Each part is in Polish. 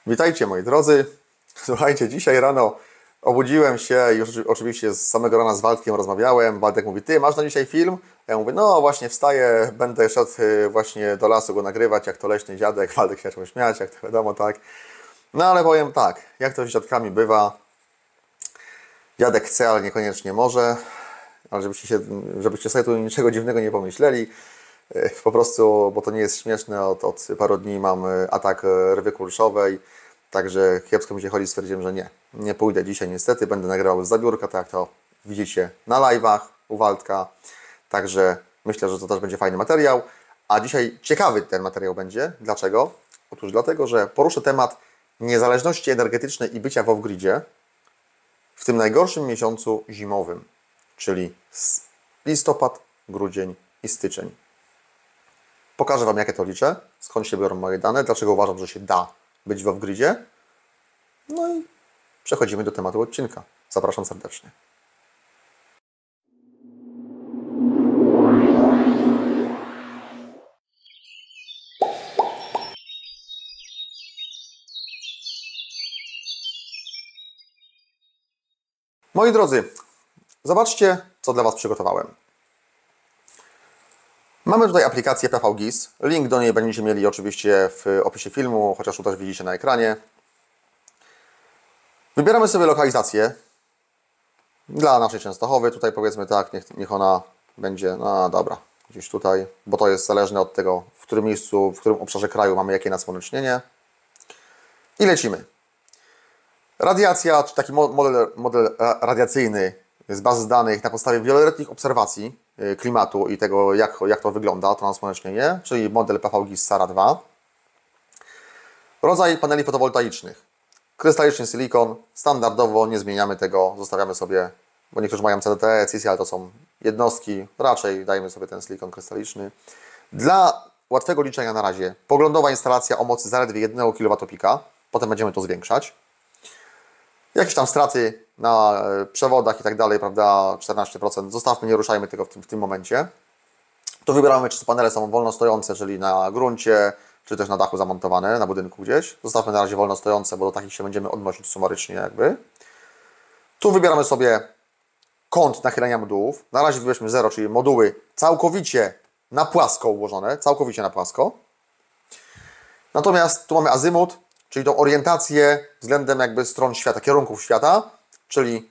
Witajcie moi drodzy. Słuchajcie, dzisiaj rano obudziłem się i już oczywiście z samego rana z Waldkiem rozmawiałem. Waldek mówi, ty masz na dzisiaj film? Ja mówię, no właśnie wstaję, będę szedł właśnie do lasu go nagrywać, jak to leśny dziadek. Waldek się zaczął śmiać, jak to wiadomo, tak. No ale powiem tak, jak to z dziadkami bywa. Dziadek chce, ale niekoniecznie może. Ale żebyście sobie tu niczego dziwnego nie pomyśleli. Po prostu, bo to nie jest śmieszne, od paru dni mam atak rwy kulszowej, także kiepsko mi się chodzi, stwierdziłem, że nie pójdę dzisiaj niestety, będę nagrywał z zabiórka, tak jak to widzicie na live'ach u Waldka, także myślę, że to też będzie fajny materiał, a dzisiaj ciekawy ten materiał będzie. Dlaczego? Otóż dlatego, że poruszę temat niezależności energetycznej i bycia w off-gridzie w tym najgorszym miesiącu zimowym, czyli listopad, grudzień i styczeń. Pokażę Wam, jakie to liczę, skąd się biorą moje dane, dlaczego uważam, że się da być w off-gridzie. No i przechodzimy do tematu odcinka. Zapraszam serdecznie. Moi drodzy, zobaczcie, co dla Was przygotowałem. Mamy tutaj aplikację PVGIS. Link do niej będziecie mieli oczywiście w opisie filmu, chociaż tu też widzicie na ekranie. Wybieramy sobie lokalizację dla naszej Częstochowy. Tutaj powiedzmy tak, niech ona będzie, no dobra, gdzieś tutaj, bo to jest zależne od tego, w którym miejscu, w którym obszarze kraju mamy jakie nasłonecznienie. I lecimy. Radiacja, czy taki model radiacyjny z bazy danych na podstawie wieloletnich obserwacji klimatu i tego, jak to wygląda, to nasłonecznienie, czyli model PVGIS SARA 2. Rodzaj paneli fotowoltaicznych. Krystaliczny silikon, standardowo nie zmieniamy tego, zostawiamy sobie, bo niektórzy mają CDT, CISI, ale to są jednostki, raczej dajmy sobie ten silikon krystaliczny. Dla łatwego liczenia na razie poglądowa instalacja o mocy zaledwie 1 kWp, potem będziemy to zwiększać. Jakieś tam straty na przewodach i tak dalej, prawda, 14%. Zostawmy, nie ruszajmy tego w tym momencie. Tu wybieramy, czy panele są wolno stojące, czyli na gruncie, czy też na dachu zamontowane, na budynku gdzieś. Zostawmy na razie wolno stojące, bo do takich się będziemy odnosić sumarycznie jakby. Tu wybieramy sobie kąt nachylenia modułów. Na razie wybierzmy 0, czyli moduły całkowicie na płasko ułożone, całkowicie na płasko. Natomiast tu mamy azymut, czyli tą orientację względem jakby stron świata, kierunków świata, czyli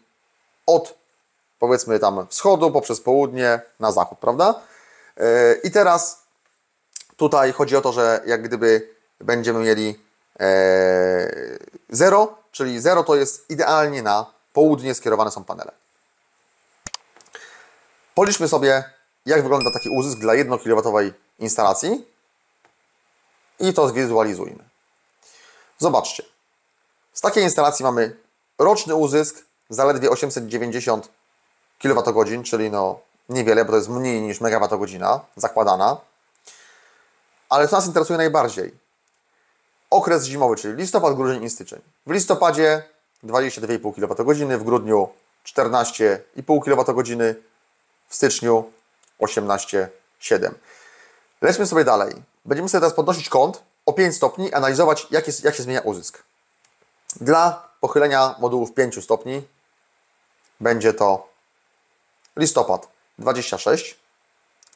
od powiedzmy tam wschodu poprzez południe na zachód, prawda? I teraz tutaj chodzi o to, że jak gdyby będziemy mieli 0, czyli 0 to jest idealnie na południe skierowane są panele. Policzmy sobie, jak wygląda taki uzysk dla 1 kW instalacji i to zwizualizujmy. Zobaczcie, z takiej instalacji mamy roczny uzysk zaledwie 890 kWh, czyli no niewiele, bo to jest mniej niż megawattogodzina zakładana. Ale co nas interesuje najbardziej? Okres zimowy, czyli listopad, grudzień i styczeń. W listopadzie 22,5 kWh, w grudniu 14,5 kWh, w styczniu 18,7. Lećmy sobie dalej. Będziemy sobie teraz podnosić kąt o 5 stopni, analizować jak się zmienia uzysk. Dla pochylenia modułów 5 stopni będzie to listopad 26,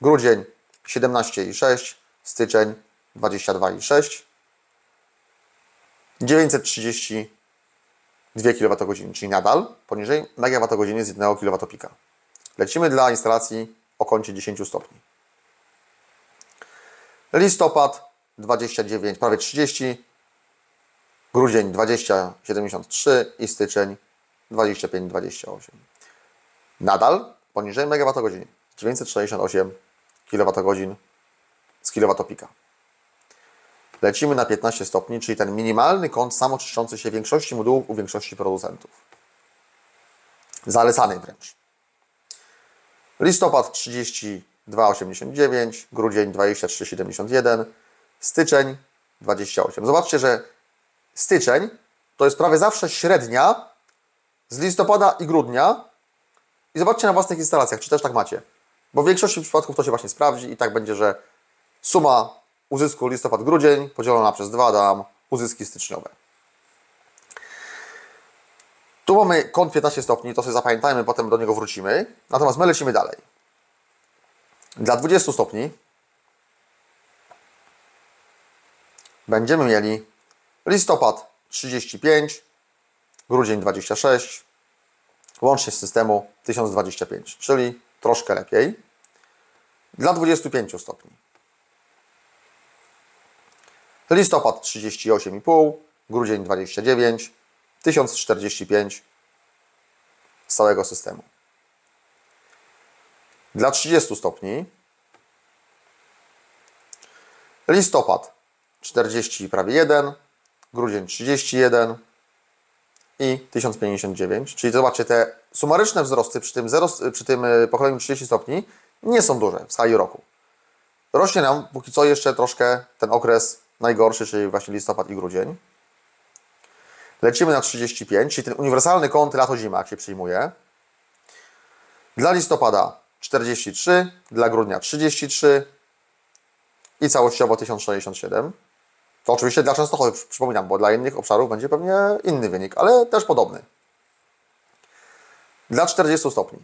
grudzień 17,6, styczeń 22,6, 932 kWh, czyli nadal poniżej megawattogodziny z 1 kWp. Lecimy dla instalacji o kącie 10 stopni. Listopad 29, prawie 30, grudzień 20,73 i styczeń 25,28. Nadal poniżej megawattogodziny, 968 kWh z kilowatopika. Lecimy na 15 stopni, czyli ten minimalny kąt samoczyszczący się większości modułów u większości producentów. Zalecany wręcz. Listopad 32,89, grudzień 23,71, styczeń 28. Zobaczcie, że styczeń to jest prawie zawsze średnia z listopada i grudnia. I zobaczcie na własnych instalacjach, czy też tak macie. Bo w większości przypadków to się właśnie sprawdzi i tak będzie, że suma uzysku listopad-grudzień podzielona przez 2 da nam uzyski styczniowe. Tu mamy kąt 15 stopni, to sobie zapamiętajmy, potem do niego wrócimy. Natomiast my lecimy dalej. Dla 20 stopni będziemy mieli listopad 35, grudzień 26, łącznie z systemu 1025, czyli troszkę lepiej. Dla 25 stopni listopad 38,5, grudzień 29, 1045 z całego systemu. Dla 30 stopni listopad 40 prawie 1, grudzień 31 i 1059. Czyli zobaczcie, te sumaryczne wzrosty przy tym pokoleniu 30 stopni nie są duże w skali roku. Rośnie nam póki co jeszcze troszkę ten okres najgorszy, czyli właśnie listopad i grudzień. Lecimy na 35, czyli ten uniwersalny kąt lato-zima, jak się przyjmuje. Dla listopada 43, dla grudnia 33 i całościowo 1067. To oczywiście dla Częstochowy, przypominam, bo dla innych obszarów będzie pewnie inny wynik, ale też podobny. Dla 40 stopni.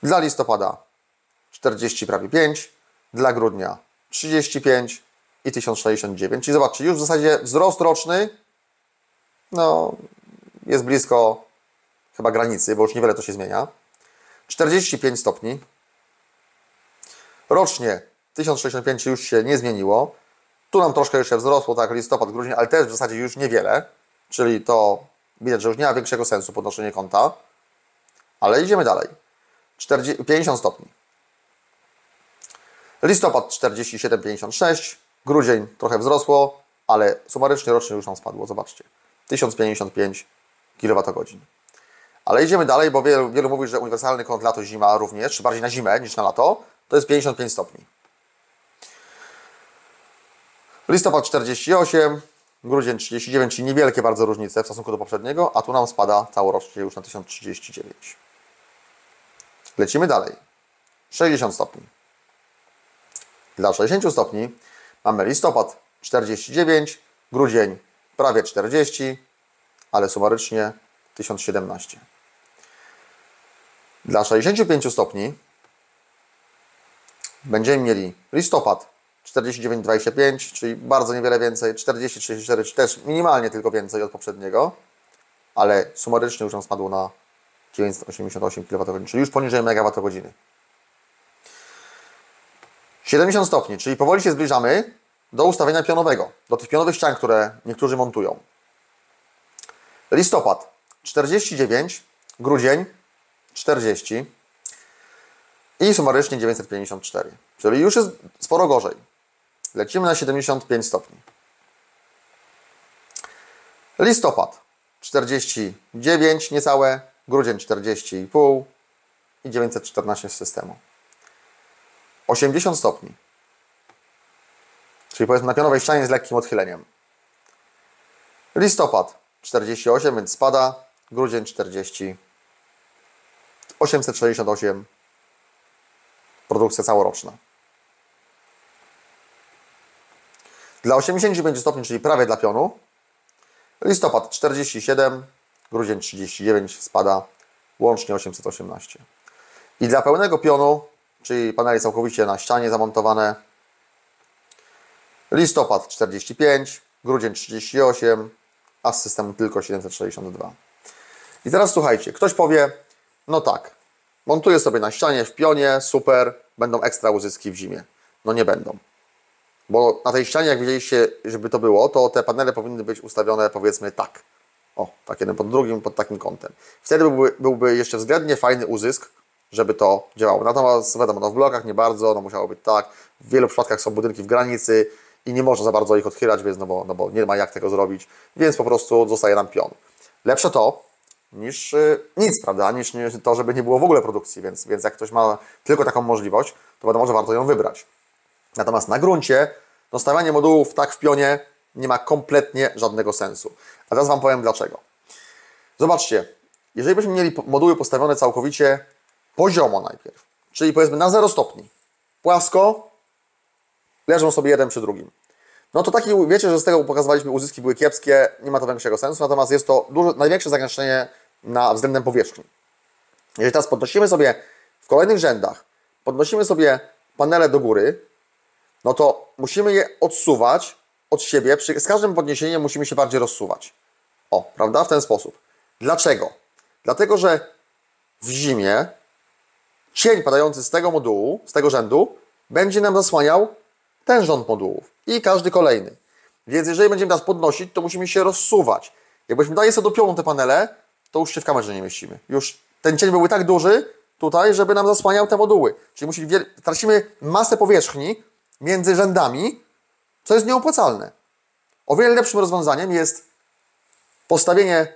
Dla listopada 40 prawie 5, dla grudnia 35 i 1069. Czyli zobaczcie, już w zasadzie wzrost roczny no, jest blisko chyba granicy, bo już niewiele to się zmienia. 45 stopni. Rocznie 1065 już się nie zmieniło. Tu nam troszkę jeszcze wzrosło, tak, listopad, grudzień, ale też w zasadzie już niewiele. Czyli to widać, że już nie ma większego sensu podnoszenie kąta. Ale idziemy dalej. 50 stopni. Listopad 47,56, grudzień trochę wzrosło, ale sumarycznie rocznie już nam spadło, zobaczcie. 1055 kWh. Ale idziemy dalej, bo wielu mówi, że uniwersalny kąt lato-zima również, czy bardziej na zimę niż na lato, to jest 55 stopni. Listopad 48, grudzień 39, czyli niewielkie bardzo różnice w stosunku do poprzedniego, a tu nam spada całorocznie już na 1039. Lecimy dalej. 60 stopni. Dla 60 stopni mamy listopad 49, grudzień prawie 40, ale sumarycznie 1017. Dla 65 stopni będziemy mieli listopad 49,25, czyli bardzo niewiele więcej, 40,34, czy też minimalnie tylko więcej od poprzedniego, ale sumarycznie już nam spadło na 988 kWh, czyli już poniżej MWh. 70 stopni, czyli powoli się zbliżamy do ustawienia pionowego, do tych pionowych ścian, które niektórzy montują. Listopad 49, grudzień 40 i sumarycznie 954, czyli już jest sporo gorzej. Lecimy na 75 stopni. Listopad 49 niecałe, grudzień 40,5 i 914 z systemu. 80 stopni, czyli powiedzmy na pionowej ścianie z lekkim odchyleniem. Listopad 48, więc spada, grudzień 40, 868, produkcja całoroczna. Dla 85 stopni, czyli prawie dla pionu, listopad 47, grudzień 39, spada, łącznie 818. I dla pełnego pionu, czyli panele całkowicie na ścianie zamontowane, listopad 45, grudzień 38, a z systemu tylko 762. I teraz słuchajcie, ktoś powie, no tak, montuję sobie na ścianie, w pionie, super, będą ekstra uzyski w zimie. No nie będą. Bo na tej ścianie, jak widzieliście, żeby to było, to te panele powinny być ustawione, powiedzmy, tak. O, tak jeden pod drugim, pod takim kątem. Wtedy byłby jeszcze względnie fajny uzysk, żeby to działało. Natomiast wiadomo, no w blokach nie bardzo, no musiało być tak. W wielu przypadkach są budynki w granicy i nie można za bardzo ich odchylać, więc no bo nie ma jak tego zrobić, więc po prostu zostaje nam pion. Lepsze to niż nic, prawda, niż to, żeby nie było w ogóle produkcji, więc jak ktoś ma tylko taką możliwość, to wiadomo, że warto ją wybrać. Natomiast na gruncie no stawianie modułów tak w pionie nie ma kompletnie żadnego sensu. A teraz Wam powiem dlaczego. Zobaczcie, jeżeli byśmy mieli moduły postawione całkowicie poziomo najpierw, czyli powiedzmy na 0 stopni, płasko, leżą sobie jeden przy drugim, no to taki, wiecie, że z tego pokazywaliśmy, uzyski były kiepskie, nie ma to większego sensu, natomiast jest to największe zagęszczenie względem powierzchni. Jeżeli teraz podnosimy sobie w kolejnych rzędach, podnosimy sobie panele do góry, no to musimy je odsuwać od siebie, z każdym podniesieniem musimy się bardziej rozsuwać. O, prawda? W ten sposób. Dlaczego? Dlatego, że w zimie cień padający z tego modułu, z tego rzędu, będzie nam zasłaniał ten rząd modułów i każdy kolejny. Więc jeżeli będziemy teraz podnosić, to musimy się rozsuwać. Jakbyśmy dali sobie do pionu te panele, to już się w kamerze nie mieścimy. Już ten cień byłby tak duży tutaj, żeby nam zasłaniał te moduły. Czyli tracimy masę powierzchni między rzędami, co jest nieopłacalne. O wiele lepszym rozwiązaniem jest postawienie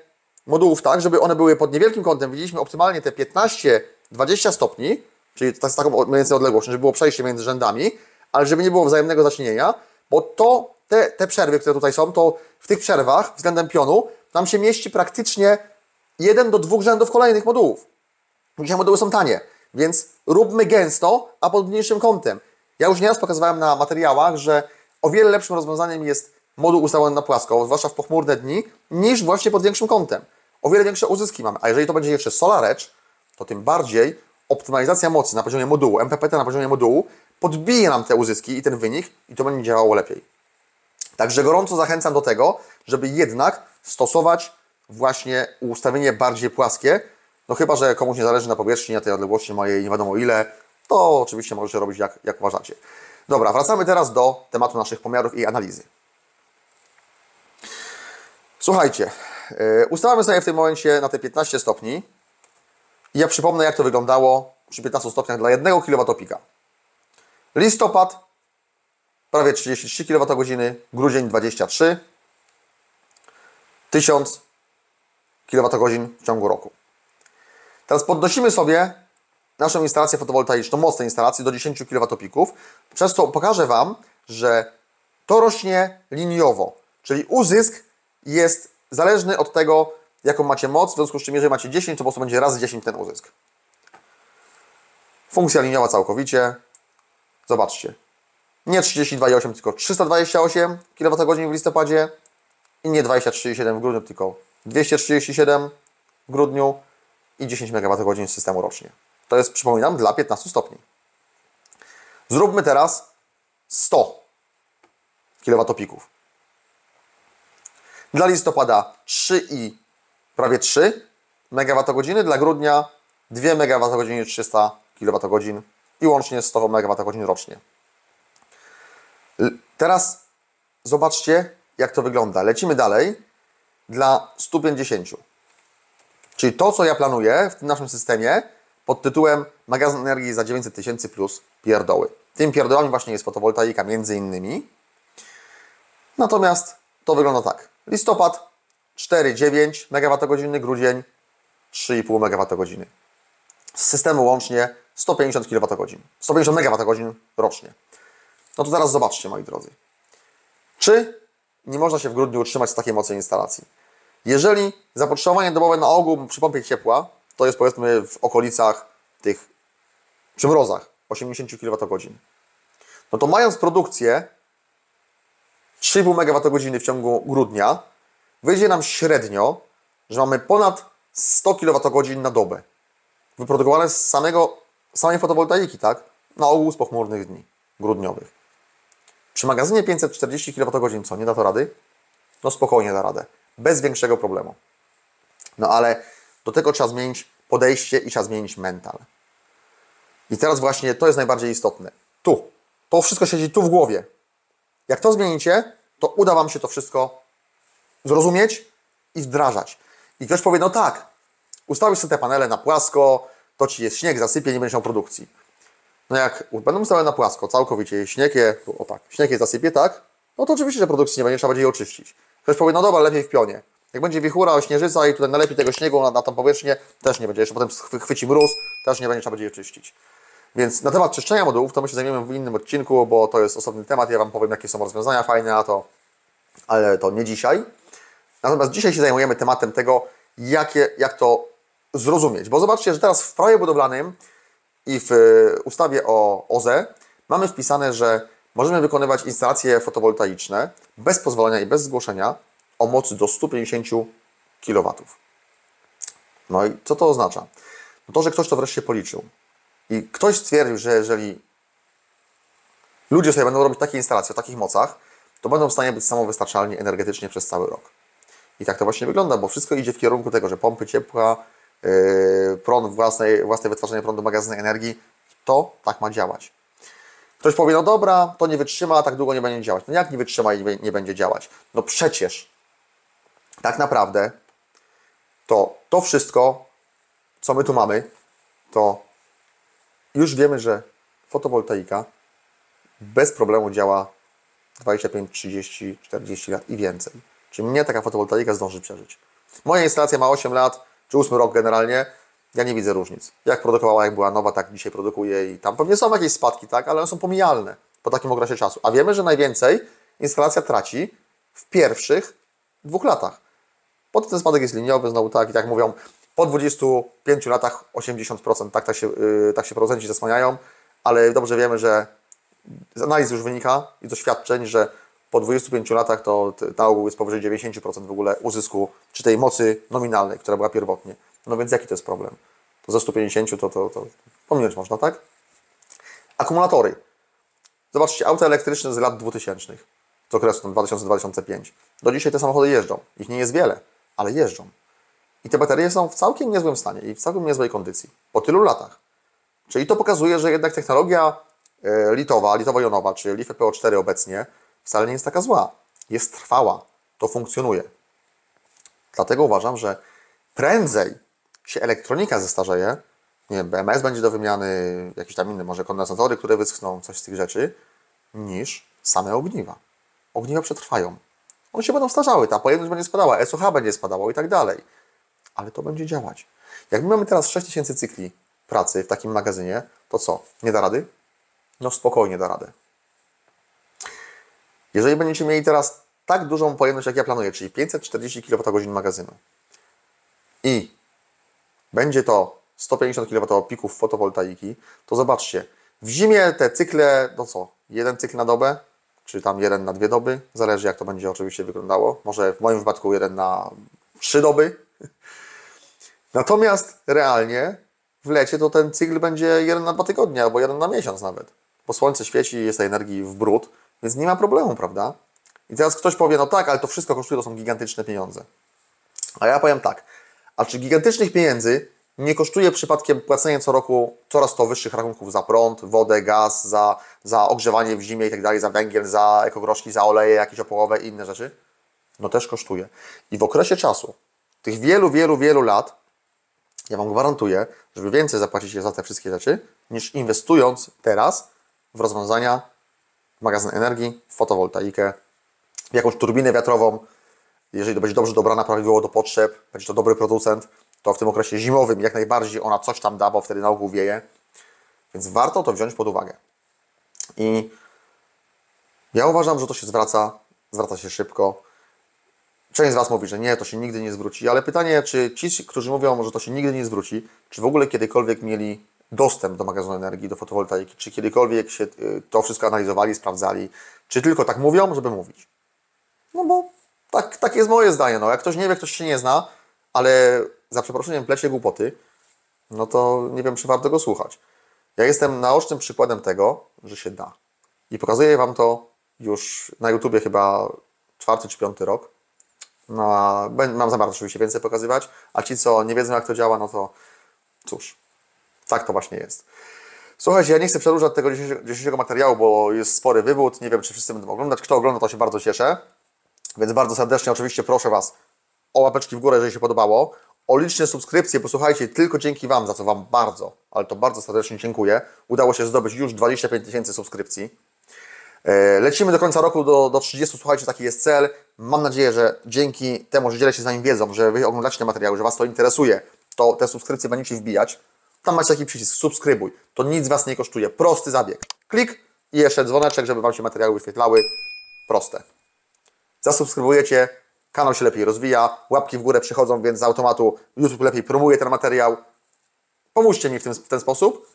modułów tak, żeby one były pod niewielkim kątem. Widzieliśmy optymalnie te 15-20 stopni, czyli z taką mniej więcej odległością, żeby było przejście między rzędami, ale żeby nie było wzajemnego zacienienia, bo te przerwy, które tutaj są, to w tych przerwach względem pionu nam się mieści praktycznie 1 do 2 rzędów kolejnych modułów. Dzisiaj moduły są tanie, więc róbmy gęsto, a pod mniejszym kątem. Ja już nieraz pokazywałem na materiałach, że o wiele lepszym rozwiązaniem jest moduł ustawiony na płasko, zwłaszcza w pochmurne dni, niż właśnie pod większym kątem. O wiele większe uzyski mamy. A jeżeli to będzie jeszcze SolarEdge, to tym bardziej optymalizacja mocy na poziomie modułu, MPPT na poziomie modułu podbije nam te uzyski i ten wynik i to będzie działało lepiej. Także gorąco zachęcam do tego, żeby jednak stosować właśnie ustawienie bardziej płaskie. No chyba że komuś nie zależy na powierzchni, na tej odległości mojej nie wiadomo ile, to oczywiście możecie robić jak uważacie. Dobra, wracamy teraz do tematu naszych pomiarów i analizy. Słuchajcie, ustawiamy sobie w tym momencie na te 15 stopni i ja przypomnę, jak to wyglądało przy 15 stopniach dla 1 kWh. Listopad prawie 33 kWh, grudzień 23, 1000 kWh w ciągu roku. Teraz podnosimy sobie naszą instalację fotowoltaiczną, moc tej instalacji do 10 kWp, przez co pokażę Wam, że to rośnie liniowo, czyli uzysk jest zależny od tego, jaką macie moc, w związku z czym jeżeli macie 10, to po prostu będzie razy 10 ten uzysk. Funkcja liniowa całkowicie. Zobaczcie. Nie 32,8, tylko 328 kWh w listopadzie i nie 20,37 w grudniu, tylko 237 w grudniu i 10 MWh z systemu rocznie. To jest, przypominam, dla 15 stopni. Zróbmy teraz 100 kWp. Dla listopada 3 i prawie 3 MWh, dla grudnia 2 MWh 300 kWh i łącznie 100 MWh rocznie. Teraz zobaczcie, jak to wygląda. Lecimy dalej dla 150. Czyli to, co ja planuję w tym naszym systemie pod tytułem magazyn energii za 900 tysięcy plus pierdoły. Tym pierdołami właśnie jest fotowoltaika między innymi. Natomiast to wygląda tak. Listopad 4,9 MWh, grudzień 3,5 MWh. Z systemu łącznie 150 kWh. 150 MWh rocznie. No to teraz zobaczcie, moi drodzy. Czy nie można się w grudniu utrzymać z takiej mocy instalacji? Jeżeli zapotrzebowanie dobowe na ogół przy pompie ciepła to jest powiedzmy w okolicach tych przy mrozach 80 kWh, no to mając produkcję 3,5 MWh w ciągu grudnia, wyjdzie nam średnio, że mamy ponad 100 kWh na dobę. Wyprodukowane z samej fotowoltaiki, tak? Na ogół z pochmurnych dni grudniowych. Przy magazynie 540 kWh co, nie da to rady? No spokojnie da radę. Bez większego problemu. No ale do tego trzeba zmienić podejście i trzeba zmienić mental. I teraz właśnie to jest najbardziej istotne. Tu. To wszystko siedzi tu w głowie. Jak to zmienicie, to uda Wam się to wszystko zrozumieć i wdrażać. I ktoś powie, no tak, ustawisz sobie te panele na płasko, to Ci jest śnieg, zasypie, nie będziesz miał produkcji. No jak będą ustawione na płasko, całkowicie śnieg je zasypie, tak? No to oczywiście, że produkcji nie będzie, trzeba będzie je oczyścić. Ktoś powie, no dobra, lepiej w pionie. Jak będzie wichura, śnieżyca i tutaj nalepi tego śniegu na tą powierzchnię, też nie będzie. Jeszcze potem chwyci mróz, też nie będzie, trzeba będzie je czyścić. Więc na temat czyszczenia modułów to my się zajmiemy w innym odcinku, bo to jest osobny temat. Ja Wam powiem, jakie są rozwiązania fajne, ale to nie dzisiaj. Natomiast dzisiaj się zajmujemy tematem tego, jak to zrozumieć. Bo zobaczcie, że teraz w prawie budowlanym i w ustawie o OZE mamy wpisane, że możemy wykonywać instalacje fotowoltaiczne bez pozwolenia i bez zgłoszenia o mocy do 150 kW. No i co to oznacza? No to, że ktoś to wreszcie policzył. I ktoś stwierdził, że jeżeli ludzie sobie będą robić takie instalacje o takich mocach, to będą w stanie być samowystarczalni energetycznie przez cały rok. I tak to właśnie wygląda, bo wszystko idzie w kierunku tego, że pompy ciepła, prąd, własne wytwarzanie prądu, magazyny energii, to tak ma działać. Ktoś powie, no dobra, to nie wytrzyma, tak długo nie będzie działać. No jak nie wytrzyma i nie będzie działać? No przecież tak naprawdę to wszystko, co my tu mamy, to już wiemy, że fotowoltaika bez problemu działa 25, 30, 40 lat i więcej. Czyli mnie taka fotowoltaika zdąży przeżyć. Moja instalacja ma 8 lat, czy 8 rok generalnie, ja nie widzę różnic. Jak produkowała, jak była nowa, tak dzisiaj produkuje i tam pewnie są jakieś spadki, tak, ale one są pomijalne po takim okresie czasu. A wiemy, że najwięcej instalacja traci w pierwszych 2 latach. Potem ten spadek jest liniowy, znowu tak, i tak mówią, po 25 latach 80%, tak się producenci zasłaniają, ale dobrze wiemy, że z analiz już wynika i doświadczeń, że po 25 latach to na ogół jest powyżej 90% w ogóle uzysku, czy tej mocy nominalnej, która była pierwotnie. No więc jaki to jest problem? To za 150 to pominąć można, tak? Akumulatory. Zobaczcie, auta elektryczne z lat 2000, z okresu 2000-2005. Do dzisiaj te samochody jeżdżą. Ich nie jest wiele, ale jeżdżą. I te baterie są w całkiem niezłym stanie i w całkiem niezłej kondycji. Po tylu latach. Czyli to pokazuje, że jednak technologia litowo-jonowa, czyli LiFePO4 obecnie, wcale nie jest taka zła. Jest trwała. To funkcjonuje. Dlatego uważam, że prędzej się elektronika zestarzeje, nie wiem, BMS będzie do wymiany, jakieś tam inne, może kondensatory, które wyschną, coś z tych rzeczy, niż same ogniwa. Ogniwa przetrwają. One się będą starzały, ta pojemność będzie spadała, SOH będzie spadało i tak dalej. Ale to będzie działać. Jak my mamy teraz 6000 cykli pracy w takim magazynie, to co? Nie da rady? No spokojnie da radę. Jeżeli będziecie mieli teraz tak dużą pojemność, jak ja planuję, czyli 540 kWh magazynu i będzie to 150 kWh pików fotowoltaiki, to zobaczcie, w zimie te cykle, no co, jeden cykl na dobę, czy tam jeden na 2 doby, zależy jak to będzie oczywiście wyglądało, może w moim wypadku jeden na 3 doby. Natomiast realnie w lecie to ten cykl będzie jeden na 2 tygodnie, albo jeden na miesiąc nawet, bo słońce świeci, jest tej energii w bród, więc nie ma problemu, prawda? I teraz ktoś powie, no tak, ale to wszystko kosztuje, to są gigantyczne pieniądze. A ja powiem tak, a czy gigantycznych pieniędzy nie kosztuje przypadkiem płacenie co roku coraz to wyższych rachunków za prąd, wodę, gaz, za ogrzewanie w zimie i tak dalej, za węgiel, za ekogroszki, za oleje jakieś opałowe i inne rzeczy? No też kosztuje. I w okresie czasu, tych wielu, wielu, wielu lat, ja Wam gwarantuję, żeby więcej zapłacicie za te wszystkie rzeczy, niż inwestując teraz w rozwiązania, w magazyn energii, w fotowoltaikę, w jakąś turbinę wiatrową. Jeżeli to będzie dobrze dobrana prawidłowo do potrzeb, będzie to dobry producent, to w tym okresie zimowym jak najbardziej ona coś tam da, bo wtedy na ogół wieje. Więc warto to wziąć pod uwagę. I ja uważam, że to się zwraca się szybko. Część z Was mówi, że nie, to się nigdy nie zwróci, ale pytanie, czy ci, którzy mówią, że to się nigdy nie zwróci, czy w ogóle kiedykolwiek mieli dostęp do magazynu energii, do fotowoltaiki, czy kiedykolwiek się to wszystko analizowali, sprawdzali, czy tylko tak mówią, żeby mówić. No bo tak jest moje zdanie. No. Jak ktoś nie wie, ktoś się nie zna, ale za przeproszeniem plecie głupoty, no to nie wiem, czy warto go słuchać. Ja jestem naocznym przykładem tego, że się da. I pokazuję Wam to już na YouTubie chyba 4. czy 5. rok. No, mam zamiar oczywiście więcej pokazywać, a ci, co nie wiedzą, jak to działa, no to cóż, tak to właśnie jest. Słuchajcie, ja nie chcę przedłużać tego dzisiejszego materiału, bo jest spory wywód. Nie wiem, czy wszyscy będą oglądać. Kto ogląda, to się bardzo cieszę. Więc bardzo serdecznie oczywiście proszę Was o łapeczki w górę, jeżeli się podobało. O liczne subskrypcje, bo słuchajcie, tylko dzięki Wam, za co Wam bardzo, ale to bardzo serdecznie dziękuję. Udało się zdobyć już 25 000 subskrypcji. Lecimy do końca roku do 30, słuchajcie, taki jest cel. Mam nadzieję, że dzięki temu, że dzielę się z Wami wiedzą, że Wy oglądacie te materiały, że Was to interesuje, to te subskrypcje będziecie wbijać. Tam macie taki przycisk, subskrybuj. To nic Was nie kosztuje. Prosty zabieg. Klik i jeszcze dzwoneczek, żeby Wam się materiały wyświetlały. Proste. Zasubskrybujecie, kanał się lepiej rozwija, łapki w górę przychodzą, więc z automatu YouTube lepiej promuje ten materiał. Pomóżcie mi w ten sposób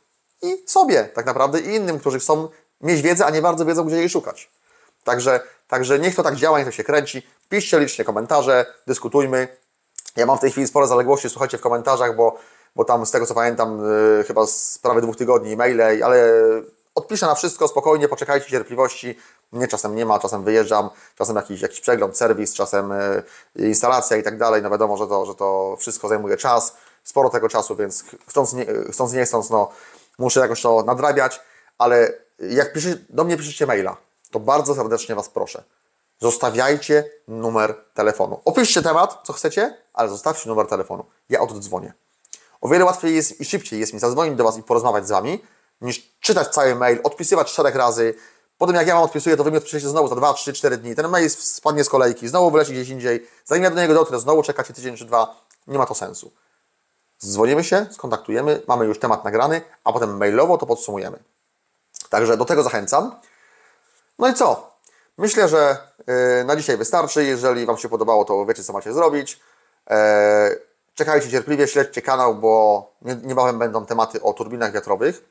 i sobie tak naprawdę i innym, którzy chcą mieć wiedzę, a nie bardzo wiedzą, gdzie jej szukać. Także niech to tak działa, niech to się kręci. Piszcie licznie komentarze, dyskutujmy. Ja mam w tej chwili spore zaległości, słuchajcie w komentarzach, bo tam z tego co pamiętam chyba z prawie 2 tygodni maile, ale odpiszę na wszystko, spokojnie, poczekajcie, cierpliwości. Mnie czasem nie ma, czasem wyjeżdżam, czasem jakiś przegląd, serwis, czasem instalacja i tak dalej. No wiadomo, że to wszystko zajmuje czas, sporo tego czasu, więc chcąc nie chcąc, no, muszę jakoś to nadrabiać, ale jak do mnie piszecie maila, to bardzo serdecznie Was proszę, zostawiajcie numer telefonu. Opiszcie temat, co chcecie, ale zostawcie numer telefonu. Ja oddzwonię. O wiele łatwiej jest i szybciej jest mi zadzwonić do Was i porozmawiać z Wami, niż czytać cały mail, odpisywać 4 razy. Potem jak ja Wam odpisuję, to Wy mi odpiszecie znowu za 2, 3, 4 dni. Ten mail spadnie z kolejki, znowu wyleci gdzieś indziej. Zanim ja do niego dotrę, znowu czekacie tydzień czy 2. Nie ma to sensu. Dzwonimy się, skontaktujemy, mamy już temat nagrany, a potem mailowo to podsumujemy. Także do tego zachęcam. No i co? Myślę, że na dzisiaj wystarczy. Jeżeli Wam się podobało, to wiecie, co macie zrobić. Czekajcie cierpliwie, śledźcie kanał, bo niebawem będą tematy o turbinach wiatrowych.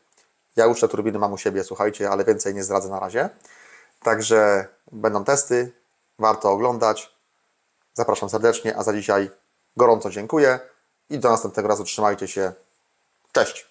Ja już te turbiny mam u siebie, słuchajcie, ale więcej nie zdradzę na razie. Także będą testy, warto oglądać. Zapraszam serdecznie, a za dzisiaj gorąco dziękuję i do następnego razu trzymajcie się. Cześć!